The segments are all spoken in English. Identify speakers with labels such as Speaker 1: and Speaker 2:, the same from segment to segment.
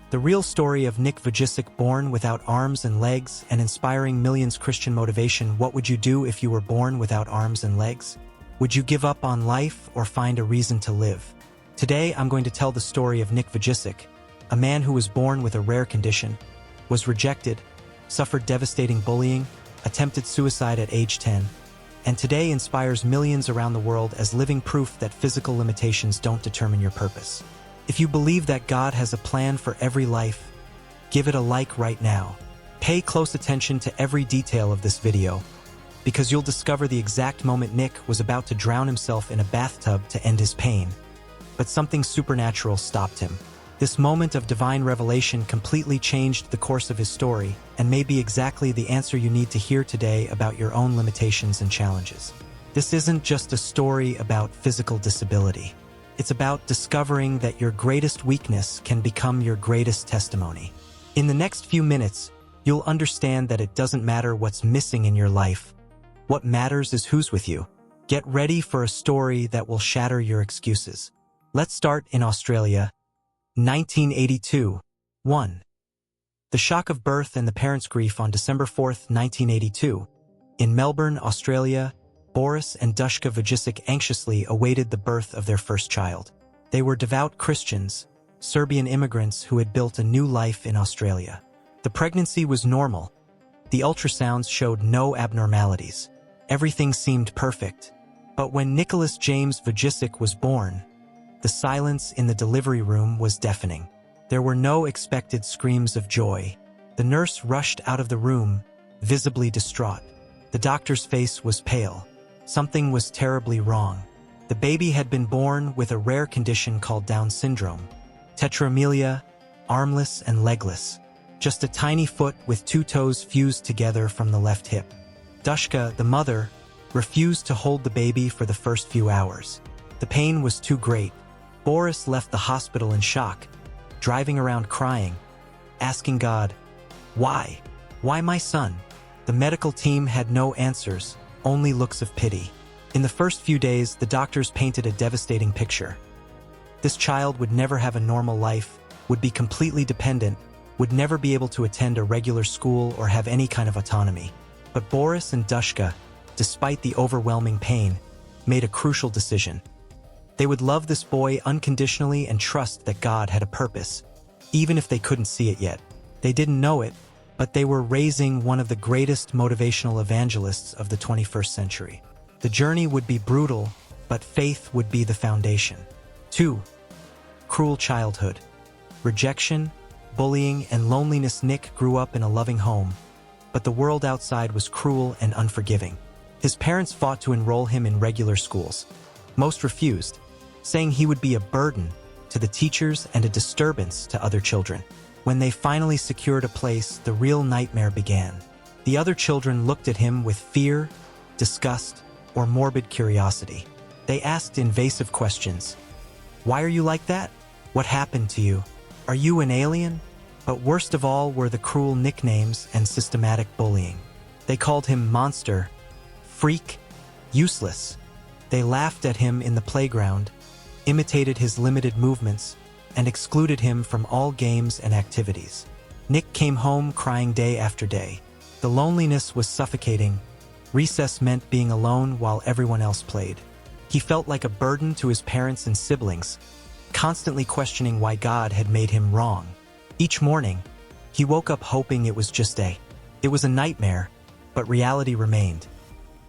Speaker 1: The real story of Nick Vujicic, born without arms and legs and inspiring millions. Christian motivation. What would you do if you were born without arms and legs? Would you give up on life or find a reason to live? Today, I'm going to tell the story of Nick Vujicic, a man who was born with a rare condition, was rejected, suffered devastating bullying, attempted suicide at age 10, and today inspires millions around the world as living proof that physical limitations don't determine your purpose. If you believe that God has a plan for every life, give it a like right now. Pay close attention to every detail of this video, because you'll discover the exact moment Nick was about to drown himself in a bathtub to end his pain. But something supernatural stopped him. This moment of divine revelation completely changed the course of his story and may be exactly the answer you need to hear today about your own limitations and challenges. This isn't just a story about physical disability. It's about discovering that your greatest weakness can become your greatest testimony. In the next few minutes, you'll understand that it doesn't matter what's missing in your life. What matters is who's with you. Get ready for a story that will shatter your excuses. Let's start in Australia. 1982. 1. The shock of birth and the parents' grief on December 4, 1982. In Melbourne, Australia, Boris and Dushka Vujicic anxiously awaited the birth of their first child. They were devout Christians, Serbian immigrants who had built a new life in Australia. The pregnancy was normal. The ultrasounds showed no abnormalities. Everything seemed perfect. But when Nicholas James Vujicic was born, the silence in the delivery room was deafening. There were no expected screams of joy. The nurse rushed out of the room, visibly distraught. The doctor's face was pale. Something was terribly wrong. The baby had been born with a rare condition called Down syndrome. Tetra-amelia, armless and legless. Just a tiny foot with 2 toes fused together from the left hip. Dushka, the mother, refused to hold the baby for the first few hours. The pain was too great. Boris left the hospital in shock, driving around crying, asking God, "Why? Why my son?" The medical team had no answers, only looks of pity. In the first few days, the doctors painted a devastating picture. This child would never have a normal life, would be completely dependent, would never be able to attend a regular school or have any kind of autonomy. But Boris and Dushka, despite the overwhelming pain, made a crucial decision. They would love this boy unconditionally and trust that God had a purpose, even if they couldn't see it yet. They didn't know it, but they were raising one of the greatest motivational evangelists of the 21st century. The journey would be brutal, but faith would be the foundation. 2. Cruel childhood. Rejection, bullying, and loneliness. Nick grew up in a loving home, but the world outside was cruel and unforgiving. His parents fought to enroll him in regular schools. Most refused, saying he would be a burden to the teachers and a disturbance to other children. When they finally secured a place, the real nightmare began. The other children looked at him with fear, disgust, or morbid curiosity. They asked invasive questions. "Why are you like that? What happened to you? Are you an alien?" But worst of all were the cruel nicknames and systematic bullying. They called him monster, freak, useless. They laughed at him in the playground, imitated his limited movements, and excluded him from all games and activities. Nick came home crying day after day. The loneliness was suffocating. Recess meant being alone while everyone else played. He felt like a burden to his parents and siblings, constantly questioning why God had made him wrong. Each morning, he woke up hoping it was just it was a nightmare, but reality remained.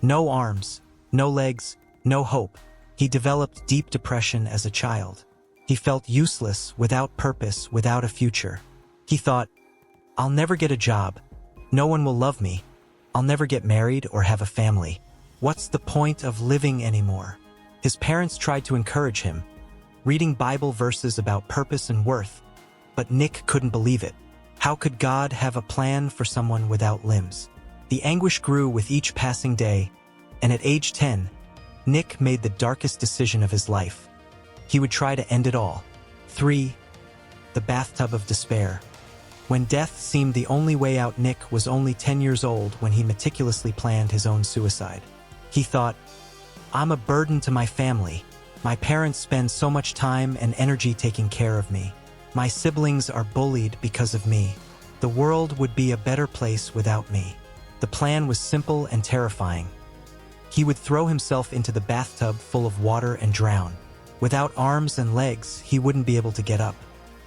Speaker 1: No arms, no legs, no hope. He developed deep depression as a child. He felt useless, without purpose, without a future. He thought, "I'll never get a job. No one will love me. I'll never get married or have a family. What's the point of living anymore?" His parents tried to encourage him, reading Bible verses about purpose and worth, but Nick couldn't believe it. How could God have a plan for someone without limbs? The anguish grew with each passing day, and at age 10, Nick made the darkest decision of his life. He would try to end it all. 3. The bathtub of despair. When death seemed the only way out, Nick was only 10 years old when he meticulously planned his own suicide. He thought, "I'm a burden to my family. My parents spend so much time and energy taking care of me. My siblings are bullied because of me. The world would be a better place without me. The plan was simple and terrifying. He would throw himself into the bathtub full of water and drown. Without arms and legs, he wouldn't be able to get up.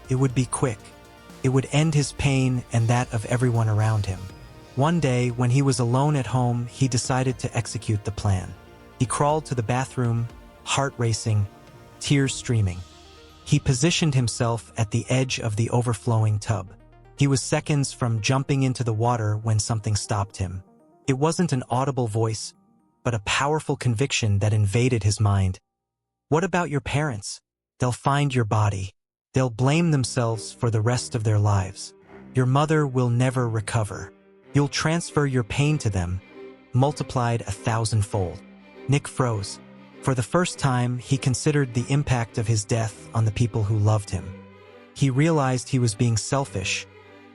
Speaker 1: It would be quick. It would end his pain and that of everyone around him. One day, when he was alone at home, he decided to execute the plan. He crawled to the bathroom, heart racing, tears streaming. He positioned himself at the edge of the overflowing tub. He was seconds from jumping into the water when something stopped him. It wasn't an audible voice, but a powerful conviction that invaded his mind. What about your parents? They'll find your body. They'll blame themselves for the rest of their lives. Your mother will never recover. You'll transfer your pain to them, multiplied 1,000-fold. Nick froze. For the first time, he considered the impact of his death on the people who loved him. He realized he was being selfish,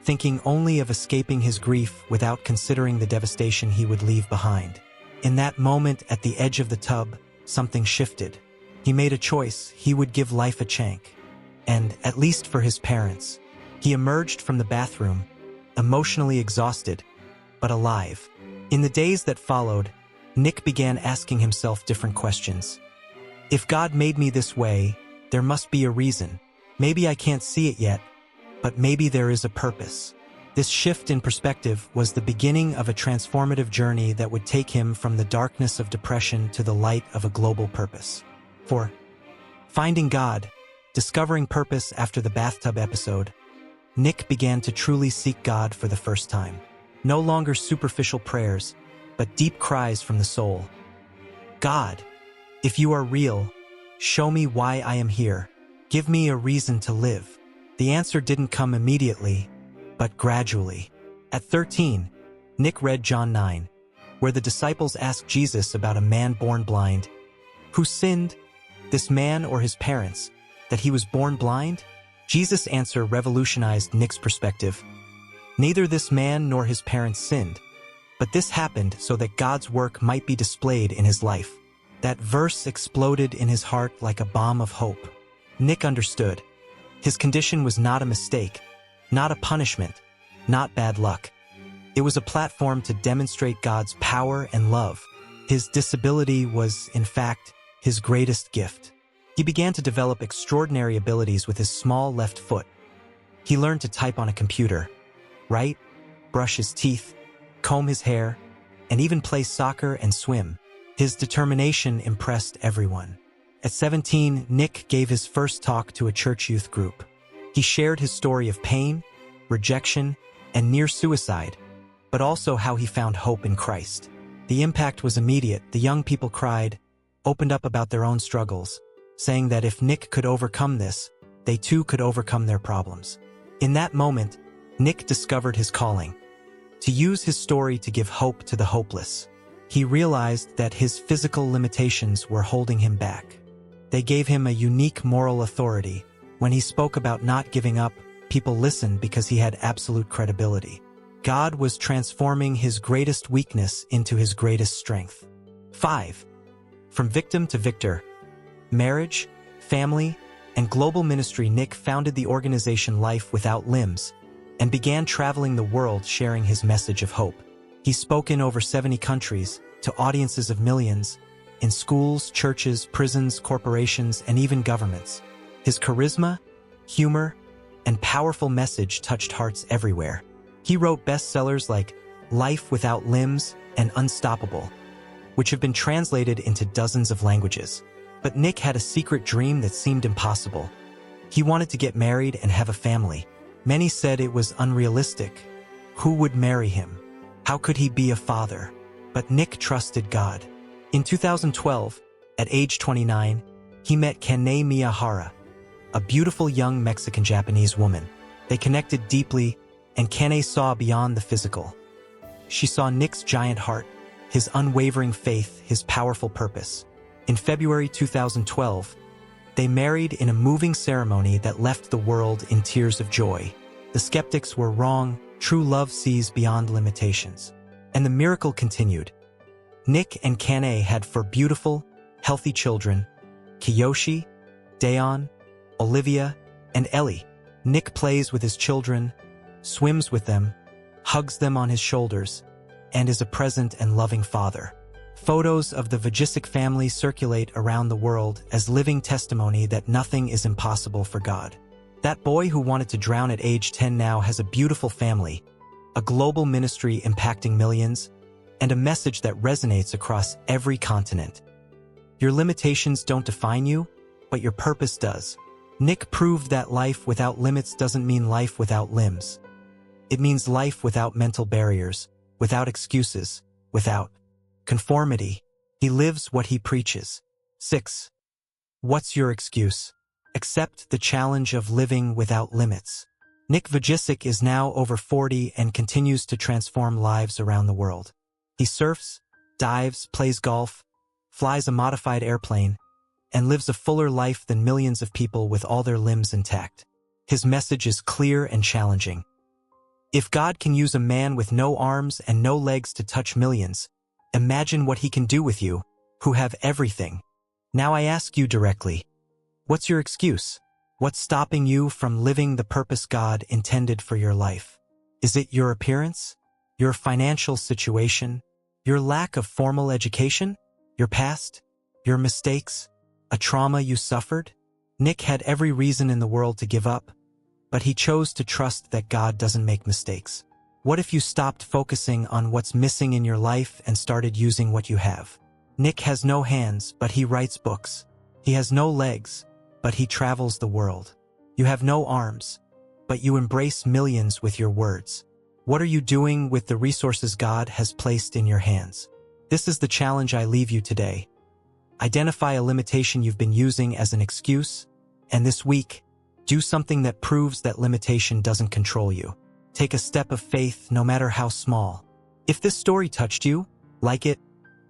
Speaker 1: thinking only of escaping his grief without considering the devastation he would leave behind. In that moment at the edge of the tub, something shifted. He made a choice. He would give life a chance. And, at least for his parents, he emerged from the bathroom, emotionally exhausted, but alive. In the days that followed, Nick began asking himself different questions. If God made me this way, there must be a reason. Maybe I can't see it yet, but maybe there is a purpose. This shift in perspective was the beginning of a transformative journey that would take him from the darkness of depression to the light of a global purpose. For finding God, discovering purpose after the bathtub episode, Nick began to truly seek God for the first time. No longer superficial prayers, but deep cries from the soul. God, if you are real, show me why I am here. Give me a reason to live. The answer didn't come immediately, but gradually. At 13, Nick read John 9, where the disciples asked Jesus about a man born blind. Who sinned, this man or his parents, that he was born blind? Jesus' answer revolutionized Nick's perspective. Neither this man nor his parents sinned, but this happened so that God's work might be displayed in his life. That verse exploded in his heart like a bomb of hope. Nick understood. His condition was not a mistake, not a punishment, not bad luck. It was a platform to demonstrate God's power and love. His disability was, in fact, his greatest gift. He began to develop extraordinary abilities with his small left foot. He learned to type on a computer, write, brush his teeth, comb his hair, and even play soccer and swim. His determination impressed everyone. At 17, Nick gave his first talk to a church youth group. He shared his story of pain, rejection, and near suicide, but also how he found hope in Christ. The impact was immediate. The young people cried, opened up about their own struggles, saying that if Nick could overcome this, they too could overcome their problems. In that moment, Nick discovered his calling, to use his story to give hope to the hopeless. He realized that his physical limitations were holding him back. They gave him a unique moral authority. When he spoke about not giving up, people listened because he had absolute credibility. God was transforming his greatest weakness into his greatest strength. 5. From victim to victor. Marriage, family, and global ministry. Nick founded the organization Life Without Limbs and began traveling the world sharing his message of hope. He spoke in over 70 countries, to audiences of millions, in schools, churches, prisons, corporations, and even governments. His charisma, humor, and powerful message touched hearts everywhere. He wrote bestsellers like Life Without Limbs and Unstoppable, which have been translated into dozens of languages. But Nick had a secret dream that seemed impossible. He wanted to get married and have a family. Many said it was unrealistic. Who would marry him? How could he be a father? But Nick trusted God. In 2012, at age 29, he met Kanae, a beautiful young Mexican-Japanese woman. They connected deeply, and Kanae saw beyond the physical. She saw Nick's giant heart, his unwavering faith, his powerful purpose. In February 2012, they married in a moving ceremony that left the world in tears of joy. The skeptics were wrong. True love sees beyond limitations. And the miracle continued. Nick and Kanae had 4 beautiful, healthy children, Kiyoshi, Dayon, Olivia, and Ellie. Nick plays with his children, swims with them, hugs them on his shoulders, and is a present and loving father. Photos of the Vujicic family circulate around the world as living testimony that nothing is impossible for God. That boy who wanted to drown at age 10 now has a beautiful family, a global ministry impacting millions, and a message that resonates across every continent. Your limitations don't define you, but your purpose does. Nick proved that life without limits doesn't mean life without limbs. It means life without mental barriers, without excuses, without conformity. He lives what he preaches. 6. What's your excuse? Accept the challenge of living without limits. Nick Vujicic is now over 40 and continues to transform lives around the world. He surfs, dives, plays golf, flies a modified airplane, and lives a fuller life than millions of people with all their limbs intact. His message is clear and challenging. If God can use a man with no arms and no legs to touch millions, imagine what he can do with you, who have everything. Now I ask you directly, what's your excuse? What's stopping you from living the purpose God intended for your life? Is it your appearance? Your financial situation? Your lack of formal education? Your past? Your mistakes? A trauma you suffered? Nick had every reason in the world to give up, but he chose to trust that God doesn't make mistakes. What if you stopped focusing on what's missing in your life and started using what you have? Nick has no hands, but he writes books. He has no legs, but he travels the world. You have no arms, but you embrace millions with your words. What are you doing with the resources God has placed in your hands? This is the challenge I leave you today. Identify a limitation you've been using as an excuse, and this week, do something that proves that limitation doesn't control you. Take a step of faith, no matter how small. If this story touched you, like it,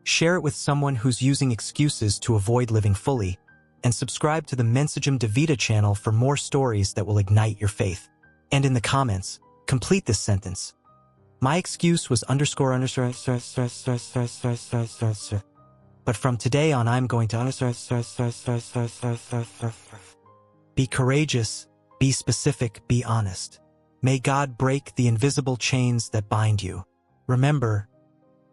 Speaker 1: share it with someone who's using excuses to avoid living fully, and subscribe to the Mensagem de Vida channel for more stories that will ignite your faith. And in the comments, complete this sentence. My excuse was underscore. But from today on, I'm going to Be courageous, be specific, be honest. May God break the invisible chains that bind you. Remember,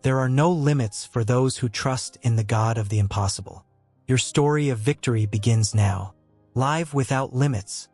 Speaker 1: there are no limits for those who trust in the God of the impossible. Your story of victory begins now. Live without limits.